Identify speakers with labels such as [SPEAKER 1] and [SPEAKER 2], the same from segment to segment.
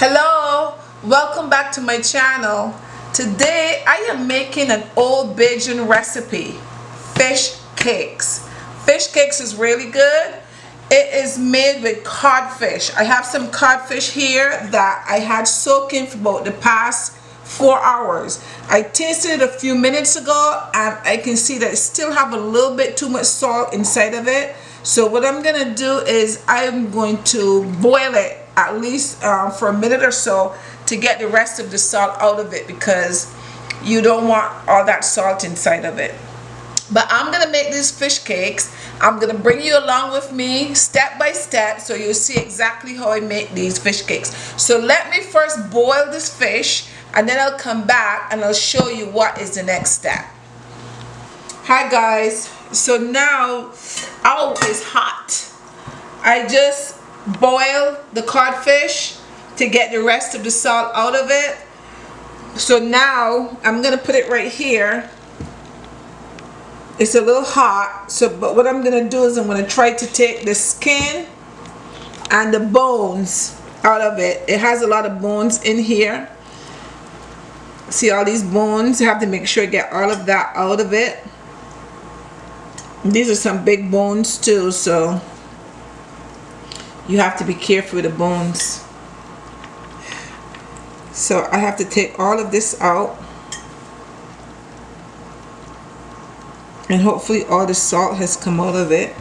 [SPEAKER 1] Hello, welcome back to my channel. Today I am making an old Bajan recipe, fish cakes. Fish cakes is really good. It is made with codfish. I have some codfish here that I had soaking for about the past 4 hours. I tasted it a few minutes ago and I can see that it still have a little bit too much salt inside of it. So what I'm gonna do is I'm going to boil it at least for a minute or so to get the rest of the salt out of it, because you don't want all that salt inside of it. But I'm gonna make these fish cakes. I'm gonna bring you along with me step by step so you'll see exactly how I make these fish cakes. So let me first boil this fish and then I'll come back and I'll show you what is the next step. Hi guys, so now it's hot. I just boiled the codfish to get the rest of the salt out of it. So now I'm gonna put it right here. It's a little hot, but what I'm gonna do is I'm gonna try to take the skin and the bones out of it. It has a lot of bones in here. See all these bones? You have to make sure you get all of that out of it. These are some big bones too, so you have to be careful with the bones. So I have to take all of this out, and hopefully all the salt has come out of it.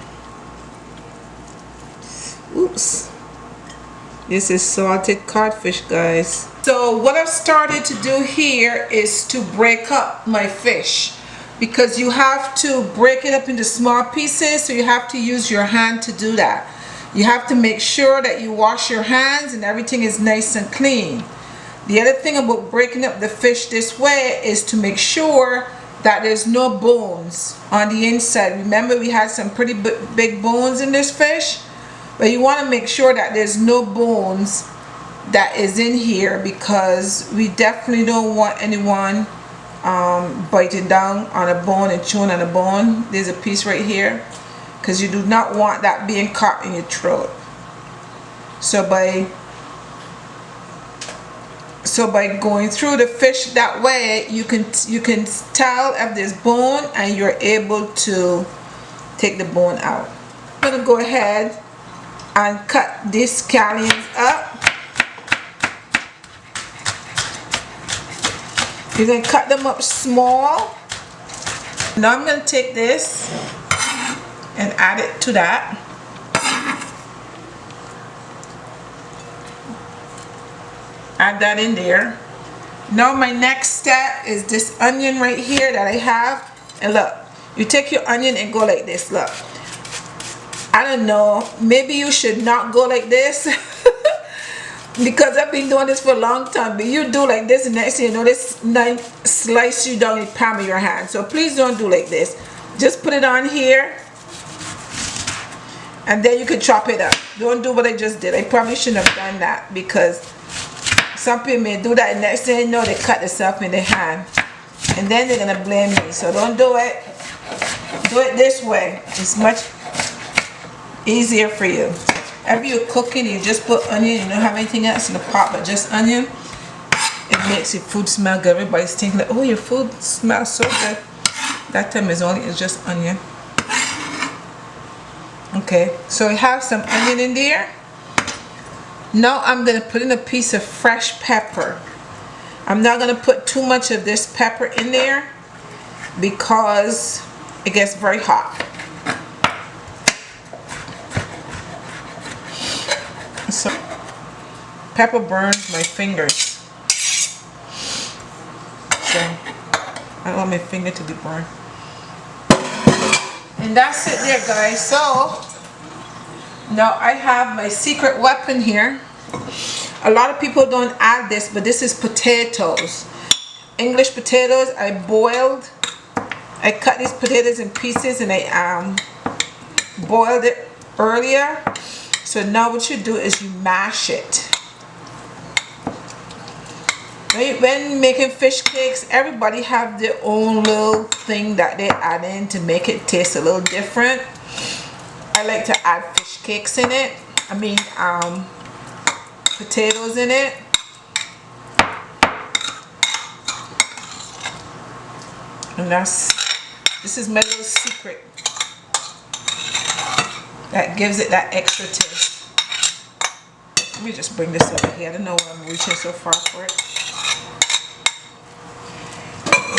[SPEAKER 1] Oops. This is salted codfish, guys. So what I've started to do here is to break up my fish, because you have to break it up into small pieces, so you have to use your hand to do that. You have to make sure that you wash your hands and everything is nice and clean. The other thing about breaking up the fish this way is to make sure that there's no bones on the inside. Remember, we had some pretty big bones in this fish, but you want to make sure that there's no bones that is in here, because we definitely don't want anyone biting down on a bone and chewing on a bone. There's a piece right here, because you do not want that being caught in your throat. So by going through the fish that way, you can tell if there's bone and you're able to take the bone out. I'm gonna go ahead and cut these scallions up. You're gonna cut them up small. Now I'm gonna take this and add it to that. Add that in there. Now my next step is this onion right here that I have. And look, you take your onion and go like this. Look, I don't know, maybe you should not go like this because I've been doing this for a long time, but you do like this and next thing you know, this knife slice you down the palm of your hand. So please don't do like this. Just put it on here and then you can chop it up. Don't do what I just did. I probably shouldn't have done that, because some people may do that and next thing you know, they cut themselves in their hand and then they're gonna blame me. So don't do it. Do it this way. It's much easier for you. If you're cooking, you just put onion. You don't have anything else in the pot but just onion. It makes your food smell good. Everybody's thinking like, oh, your food smells so good. That time it's just onion. Okay, so I have some onion in there. Now I'm going to put in a piece of fresh pepper. I'm not going to put too much of this pepper in there because it gets very hot. So pepper burns my fingers. So I don't want my finger to be burned. And that's it there, guys. So now I have my secret weapon here. A lot of people don't add this, but this is potatoes. English potatoes. I boiled. I cut these potatoes in pieces and I boiled it earlier. So now what you do is you mash it. When making fish cakes, everybody have their own little thing that they add in to make it taste a little different. I like to add fish cakes in it. I mean potatoes in it. And this is my little secret that gives it that extra taste. Let me just bring this over here. I don't know why I'm reaching so far for it.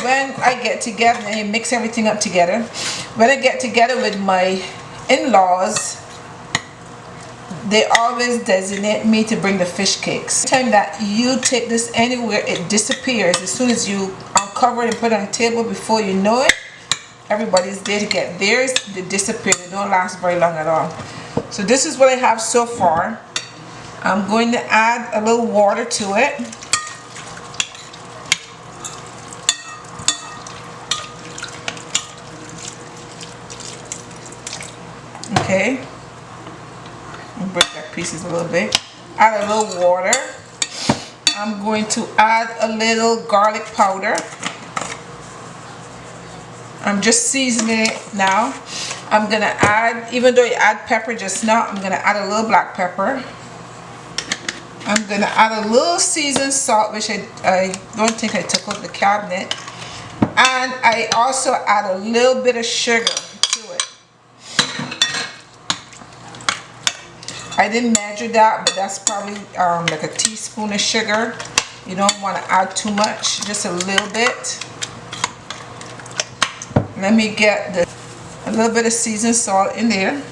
[SPEAKER 1] When I get together and mix everything up together, when I get together with my in-laws, they always designate me to bring the fish cakes. Time that you take this anywhere, it disappears. As soon as you uncover it and put it on the table, before you know it, everybody's there to get theirs. They disappear. They don't last very long at all. So this is what I have so far. I'm going to add a little water to it. Okay. Break that pieces a little bit. Add a little water. I'm going to add a little garlic powder. I'm just seasoning it now. I'm gonna add, even though you add pepper just now, I'm gonna add a little black pepper. I'm gonna add a little seasoned salt, which I don't think I took out the cabinet. And I also add a little bit of sugar to it. I didn't measure that, but that's probably like a teaspoon of sugar. You don't want to add too much, just a little bit. Let me get a little bit of seasoned salt in there.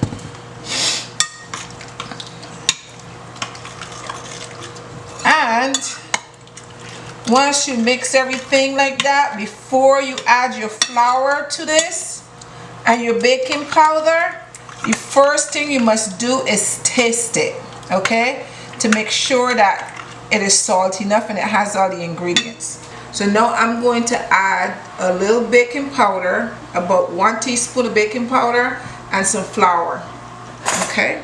[SPEAKER 1] And once you mix everything like that, before you add your flour to this and your baking powder, the first thing you must do is taste it, okay, to make sure that it is salty enough and it has all the ingredients. So now I'm going to add a little baking powder, about 1 teaspoon of baking powder, and some flour, okay.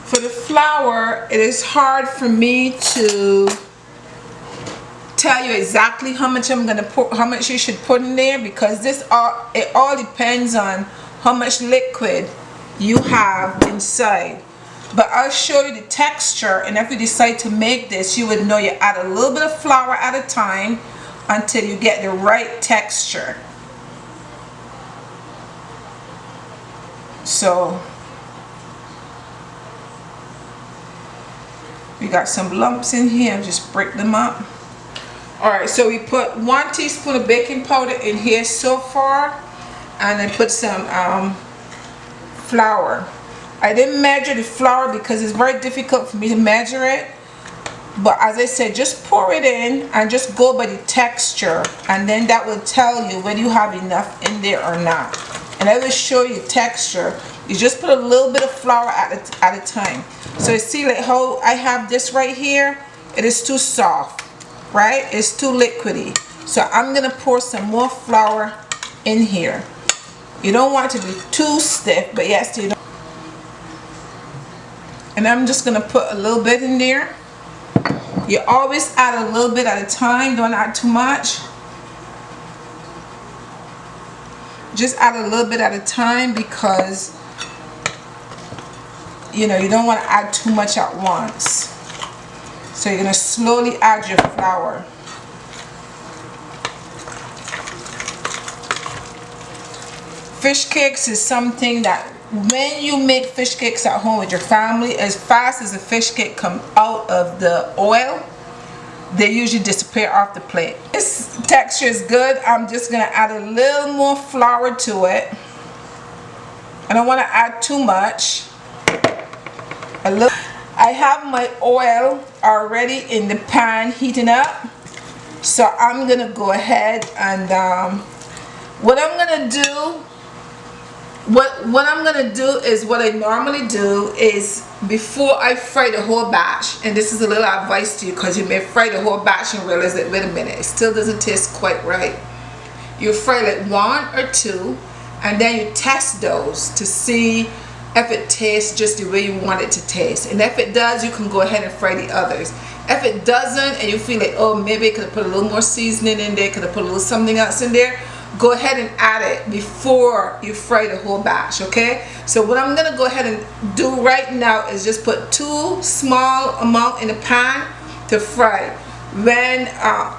[SPEAKER 1] For the flour, it is hard for me to tell you exactly how much I'm gonna put, how much you should put in there, because it all depends on how much liquid you have inside. But I'll show you the texture, and if you decide to make this, you would know you add a little bit of flour at a time until you get the right texture. So we got some lumps in here, just break them up. Alright, so we put 1 teaspoon of baking powder in here so far, and I put some flour. I didn't measure the flour because it's very difficult for me to measure it, but as I said, just pour it in and just go by the texture, and then that will tell you whether you have enough in there or not. And I will show you texture. You just put a little bit of flour at a time. So you see, like how I have this right here, it is too soft, right? It's too liquidy. So I'm gonna pour some more flour in here. You don't want it to be too stiff, but yes, you don't. And I'm just gonna put a little bit in there. You always add a little bit at a time, don't add too much. Just add a little bit at a time, because you know, you don't want to add too much at once. So you're going to slowly add your flour. Fish cakes is something that when you make fish cakes at home with your family, as fast as the fish cake come out of the oil, they usually disappear off the plate. This texture is good. I'm just going to add a little more flour to it. I don't want to add too much. I have my oil already in the pan heating up, so I'm gonna go ahead and what I'm gonna do is what I normally do is, before I fry the whole batch, and this is a little advice to you, because you may fry the whole batch and realize that, wait a minute, it still doesn't taste quite right. You fry like 1 or 2, and then you test those to see if it tastes just the way you want it to taste. And if it does, you can go ahead and fry the others. If it doesn't, and you feel like, oh, maybe I could have put a little more seasoning in there, could have put a little something else in there, go ahead and add it before you fry the whole batch, okay? So what I'm gonna go ahead and do right now is just put 2 small amount in the pan to fry. When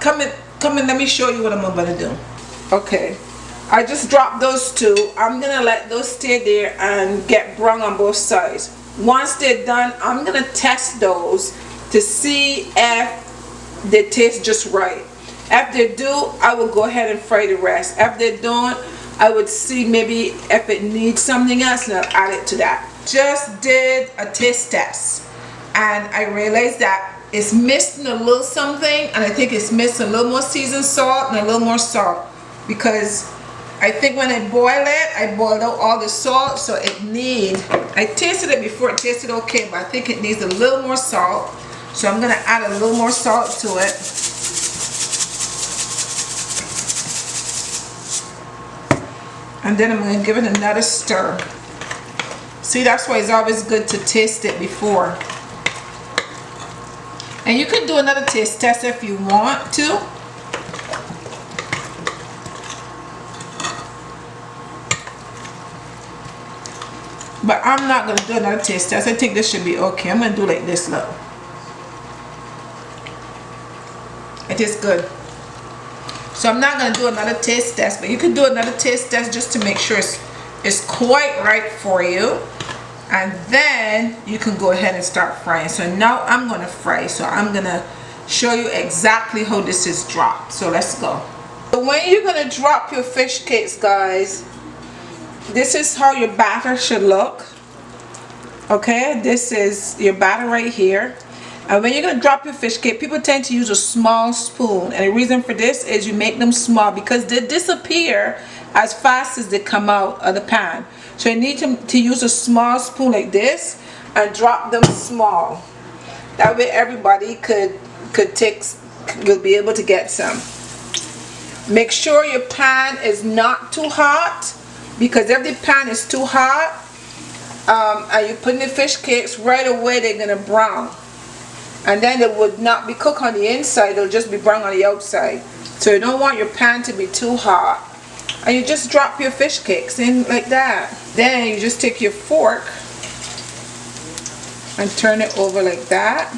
[SPEAKER 1] come in, let me show you what I'm gonna do. Okay, I just dropped those 2. I'm gonna let those stay there and get brown on both sides. Once they're done, I'm gonna test those to see if they taste just right. If they do, I will go ahead and fry the rest. If they don't, I would see maybe if it needs something else and I'll add it to that. Just did a taste test and I realized that it's missing a little something, and I think it's missing a little more seasoned salt and a little more salt, because I think when I boil it, I boiled out all the salt, so I tasted it before, it tasted okay, but I think it needs a little more salt. So I'm gonna add a little more salt to it. And then I'm going to give it another stir. See, that's why it's always good to taste it before. And you can do another taste test if you want to. But I'm not going to do another taste test. I think this should be okay. I'm going to do like this, look. It is good. So I'm not going to do another taste test, but you can do another taste test just to make sure it's quite right for you. And then you can go ahead and start frying. So now I'm going to fry. So I'm going to show you exactly how this is dropped. So let's go. So when you're going to drop your fish cakes, guys, this is how your batter should look. Okay, this is your batter right here. And when you're going to drop your fish cake, people tend to use a small spoon. And the reason for this is you make them small because they disappear as fast as they come out of the pan. So you need to use a small spoon like this and drop them small. That way everybody will be able to get some. Make sure your pan is not too hot, because if the pan is too hot and you put in the fish cakes, right away they're going to brown. And then it would not be cooked on the inside, it'll just be brown on the outside. So you don't want your pan to be too hot. And you just drop your fish cakes in like that. Then you just take your fork and turn it over like that.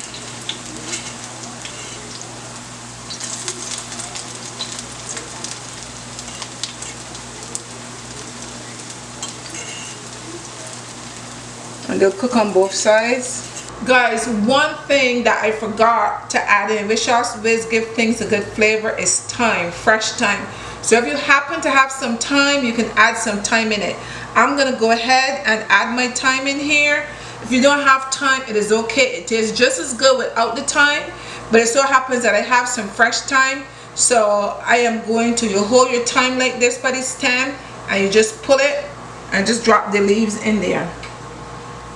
[SPEAKER 1] And they'll cook on both sides. Guys, one thing that I forgot to add in, which always give things a good flavor, is thyme, fresh thyme. So if you happen to have some thyme, you can add some thyme in it. I'm going to go ahead and add my thyme in here. If you don't have thyme, it is okay. It tastes just as good without the thyme, but it so happens that I have some fresh thyme. So I am going to, you hold your thyme like this by the stem, and you just pull it and just drop the leaves in there.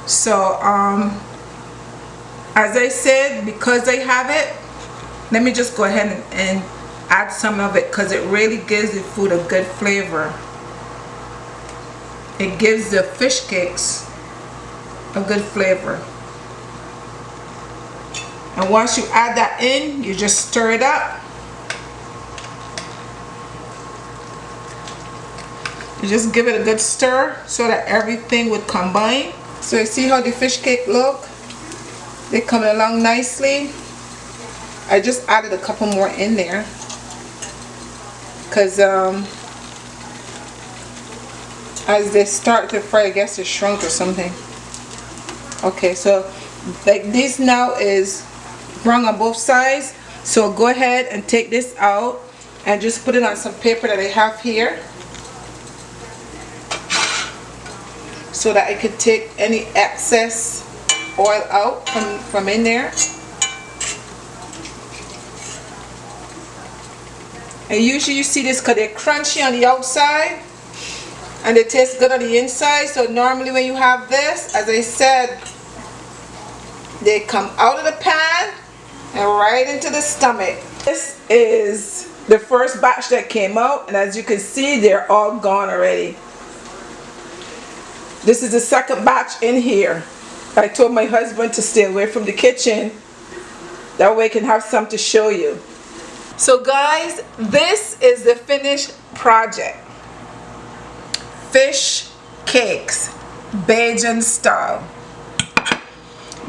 [SPEAKER 1] So as I said, because I have it, let me just go ahead and add some of it, because it really gives the food a good flavor. It gives the fish cakes a good flavor. And once you add that in, you just stir it up. You just give it a good stir so that everything would combine. So you see how the fish cake look? They're coming along nicely. I just added a couple more in there because as they start to fry, I guess it shrunk or something. Okay, so like this now is brown on both sides. So go ahead and take this out and just put it on some paper that I have here, so that I could take any excess oil out from in there. And usually you see this because they're crunchy on the outside and they taste good on the inside. So normally when you have this, as I said, they come out of the pan and right into the stomach. This is the first batch that came out, and as you can see, they're all gone already. This is the second batch in here. I told my husband to stay away from the kitchen. That way I can have some to show you. So guys, this is the finished project. Fish cakes, Bajan style.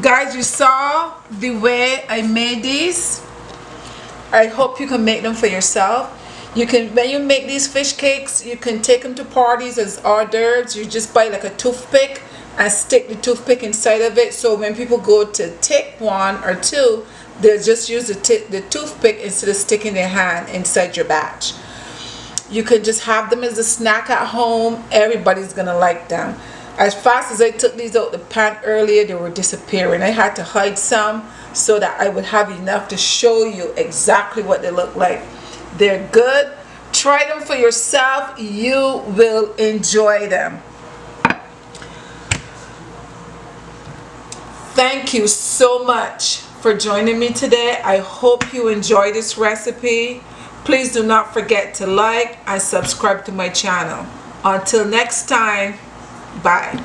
[SPEAKER 1] Guys, you saw the way I made these. I hope you can make them for yourself. You can, when you make these fish cakes, you can take them to parties as hors d'oeuvres. You just buy like a toothpick and stick the toothpick inside of it, so when people go to take one or two, they'll just use the toothpick instead of sticking their hand inside your batch. You can just have them as a snack at home. Everybody's gonna like them. As fast as I took these out the pan earlier, they were disappearing. I had to hide some so that I would have enough to show you exactly what they look like. They're good. Try them for yourself. You will enjoy them. Thank you so much for joining me today. I hope you enjoy this recipe. Please do not forget to like and subscribe to my channel. Until next time, bye.